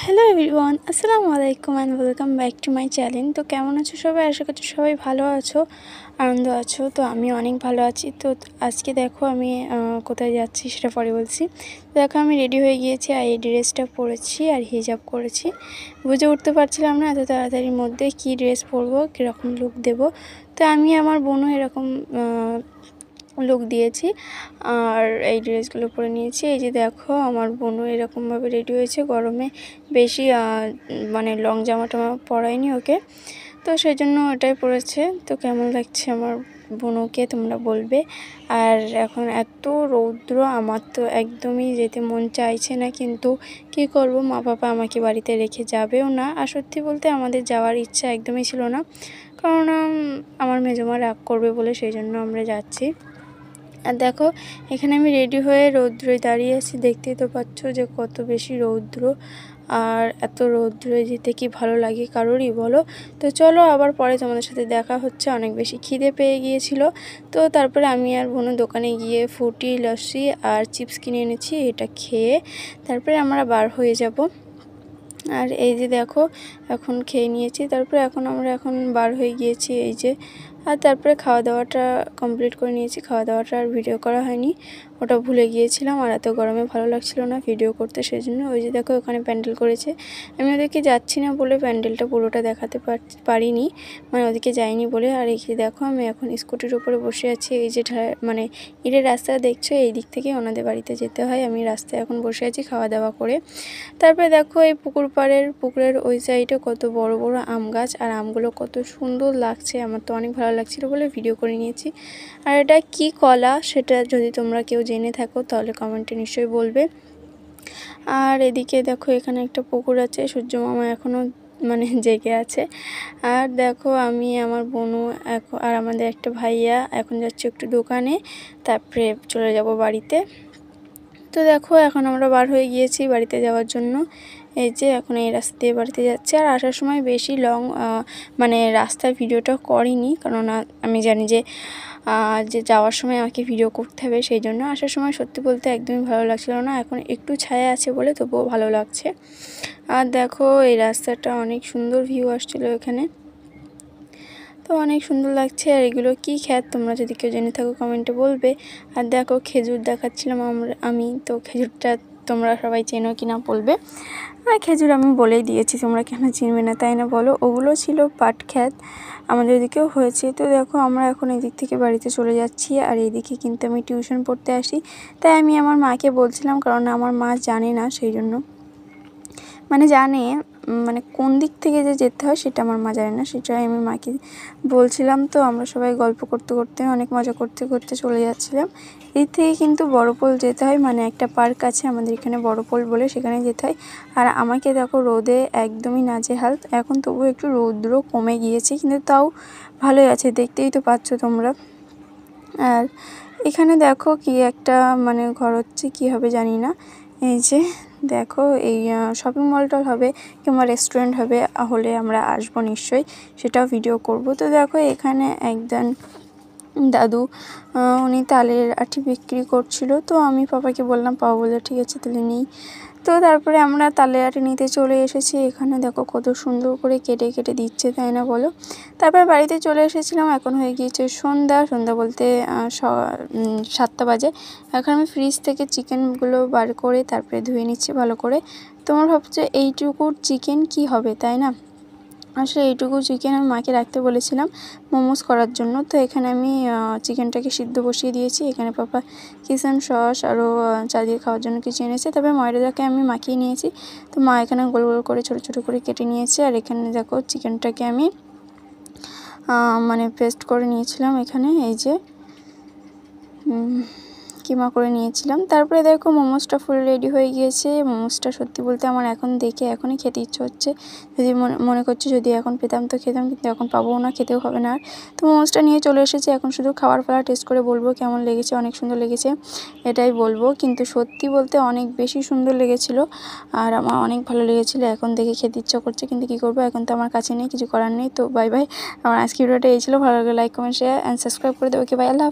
Hello everyone, আসসালামু আলাইকুম and welcome back to my channel. তো কেমন আছো সবাই? আশা করছি সবাই ভালো আছো, আনন্দ আছো। তো আমি অনেক ভালো আছি। তো আজকে দেখো আমি কোথায় যাচ্ছি সেটা পরে বলছি। দেখো আমি রেডি হয়ে গিয়েছি আর এই ড্রেসটা পরেছি আর হিজাব করেছি। বুঝে উঠতে পারছিলাম না এত তাড়াতাড়ির মধ্যে কী ড্রেস পরবো, কীরকম লুক দেবো। তো আমি আমার বোনও এরকম লুক দিয়েছি আর এই ড্রেসগুলো পরে নিয়েছি। এই যে দেখো আমার বোনও এরকমভাবে রেডি হয়েছে। গরমে বেশি মানে লং জামা টামা পরায়নি ওকে, তো সেই জন্য ওটাই পরেছে। তো কেমন লাগছে আমার বোনকে তোমরা বলবে। আর এখন এত রৌদ্র, আমার তো একদমই যেতে মন চাইছে না, কিন্তু কি করব, মা বাবা আমাকে বাড়িতে রেখে যাবেও না। আর সত্যি বলতে আমাদের যাওয়ার ইচ্ছা একদমই ছিল না, কারণ আমার মেজমা রাগ করবে বলে, সেই জন্য আমরা যাচ্ছি। আর দেখো এখানে আমি রেডি হয়ে রৌদ্রে দাঁড়িয়ে আছি, দেখতেই তো পাচ্ছ যে কত বেশি রৌদ্র। আর এত রৌদ্রে যেতে কি ভালো লাগে কারোরই, বলো? তো চলো আবার পরে তোমাদের সাথে দেখা হচ্ছে। অনেক বেশি খিদে পেয়ে গিয়েছিল, তো তারপরে আমি আর বোনের দোকানে গিয়ে ফুটি, লস্যি আর চিপস কিনে এনেছি। এটা খেয়ে তারপরে আমরা বার হয়ে যাব। আর এই যে দেখো এখন খেয়ে নিয়েছি, তারপরে আমরা এখন বার হয়ে গিয়েছি এই যে। আর তারপরে খাওয়া দাওয়াটা কমপ্লিট করে নিয়েছি। খাওয়া দাওয়াটা আর ভিডিও করা হয়নি, ওটা ভুলে গিয়েছিলাম। আর এত গরমে ভালো লাগছিল না ভিডিও করতে, সেই জন্য। ওই যে দেখো ওখানে প্যান্ডেল করেছে। আমি ওদেরকে যাচ্ছি না বলে প্যান্ডেলটা পুরোটা দেখাতে পারিনি, মানে ওদিকে যাইনি বলে। আর এই যে দেখো আমি এখন স্কুটির উপরে বসে আছি। এই যে মানে ইটের রাস্তা দেখছো, এই দিক থেকে ওনাদের বাড়িতে যেতে হয়। আমি রাস্তায় এখন বসে আছি খাওয়া দাওয়া করে। তারপরে দেখো এই পুকুরের ওই সাইডে কত বড় বড় আম গাছ, আর আমগুলো কত সুন্দর লাগছে। আমার তো অনেক ভালো লাগছিল বলে ভিডিও করে নিয়েছি। আর এটা কি কলা, সেটা যদি তোমরা কেউ জেনে থাকো তাহলে কমেন্টে নিশ্চয়ই বলবে। আর এদিকে দেখো এখানে একটা পুকুর আছে, সূর্য মামা এখনও মানে জেগে আছে। আর দেখো আমি, আমার বোনু আর আমাদের একটা ভাইয়া এখন যাচ্ছে একটু দোকানে, তারপরে চলে যাব বাড়িতে। তো দেখো এখন আমরা বার হয়ে গিয়েছি বাড়িতে যাওয়ার জন্য। এই যে এখন এই রাস্তা দিয়ে বাড়িতে যাচ্ছে। আর আসার সময় বেশি লং মানে রাস্তার ভিডিওটা করিনি, কেননা আমি জানি যে যাওয়ার সময় আমাকে ভিডিও করতে হবে, সেই জন্য। আসার সময় সত্যি বলতে একদমই ভালো লাগছিল না, এখন একটু ছায়া আছে বলে তবুও ভালো লাগছে। আর দেখো এই রাস্তাটা অনেক সুন্দর ভিউ আসছিল এখানে, তো অনেক সুন্দর লাগছে। আর এগুলো কি খ্যাত, তোমরা যদি কেউ জেনে থাকো কমেন্টে বলবে। আর দেখো খেজুর দেখাচ্ছিলাম আমি, তো খেজুরটা তোমরা সবাই চেনো কি না বলবে। আর খেজুর আমি বলেই দিয়েছি, তোমরা কেন চিনবে না, তাই না বলো? ওগুলো ছিল পাট খ্যাত, আমাদের এদিকেও হয়েছে। তো দেখো আমরা এখন এদিক থেকে বাড়িতে চলে যাচ্ছি। আর এইদিকে কিন্তু আমি টিউশন পড়তে আসি, তাই আমি আমার মাকে বলছিলাম, কারণ আমার মা জানে না, সেই জন্য। মানে জানে, মানে কোন দিক থেকে যে যেতে হয় সেটা আমার মা জানে না, সেটাই আমি মাকে বলছিলাম। তো আমরা সবাই গল্প করতে করতে, অনেক মজা করতে করতে চলে যাচ্ছিলাম। এর থেকে কিন্তু বড়পোল যেতে হয়, মানে একটা পার্ক আছে আমাদের এখানে বড়পোল বলে, সেখানে যেতে হয়। আর আমাকে দেখো রোদে একদমই নাজেহাল, এখন তবু একটু রৌদ্র কমে গিয়েছে, কিন্তু তাও ভালোই আছে, দেখতেই তো পাচ্ছ তোমরা। আর এখানে দেখো কি একটা মানে ঘর হচ্ছে, কি হবে জানি না। এই যে দেখো এই শপিং মলটল হবে কিংবা রেস্টুরেন্ট হবে, হলে আমরা আসবো নিশ্চয়ই, সেটাও ভিডিও করব। তো দেখো এখানে একজন দাদু, উনি তালের আটি বিক্রি করছিল। তো আমি পাপাকে বললাম, পাপা বললো ঠিক আছে তাহলে নিই। তো তারপরে আমরা তালের আটি নিতে চলে এসেছি। এখানে দেখো কত সুন্দর করে কেটে কেটে দিচ্ছে, তাই না বলো? তারপরে বাড়িতে চলে এসেছিলাম, এখন হয়ে গিয়েছে সন্ধ্যা বলতে 7টা বাজে। এখন আমি ফ্রিজ থেকে চিকেনগুলো বার করে তারপরে ধুয়ে নিচ্ছি ভালো করে। তোমার ভাবছো এইটুকুর চিকেন কি হবে, তাই না? আসলে এইটুকু চিকেন আমি মাকে রাখতে বলেছিলাম মোমোস করার জন্য। তো এখানে আমি চিকেনটাকে সিদ্ধ বসিয়ে দিয়েছি। এখানে পাপা কিচেন সস আরও চা দিয়ে খাওয়ার জন্য কিছু এনেছে। তবে ময়দাটাকে আমি মাখিয়ে নিয়েছি। তো মা এখানে গোল গোল করে ছোটো ছোটো করে কেটে নিয়েছে। আর এখানে দেখো চিকেনটাকে আমি মানে পেস্ট করে নিয়েছিলাম এখানে, এই যে কিমা করে নিয়েছিলাম। তারপরে দেখো মোমোসটা ফুল রেডি হয়ে গিয়েছে। মোমোসটা সত্যি বলতে আমার এখন দেখে এখনই খেতে ইচ্ছে হচ্ছে। যদি মনে করছি যদি এখন পেতাম তো খেতাম, কিন্তু এখন পাবো না, খেতেও হবে না আর। তো মোমোসটা নিয়ে চলে এসেছি, এখন শুধু খাবার পালা টেস্ট করে বলবো কেমন লেগেছে। অনেক সুন্দর লেগেছে এটাই বলবো, কিন্তু সত্যি বলতে অনেক বেশি সুন্দর লেগেছিলো আর আমার অনেক ভালো লেগেছিলো। এখন দেখে খেতে ইচ্ছা করছে, কিন্তু কী করবো, এখন তো আমার কাছে নেই, কিছু করার নেই। তো বাই বাই, আমার আজকে ভিডিওটা এই ছিল। ভালো লাগলে like comment share and subscribe করে দেবো। ওকে বাই, আল্লাহ।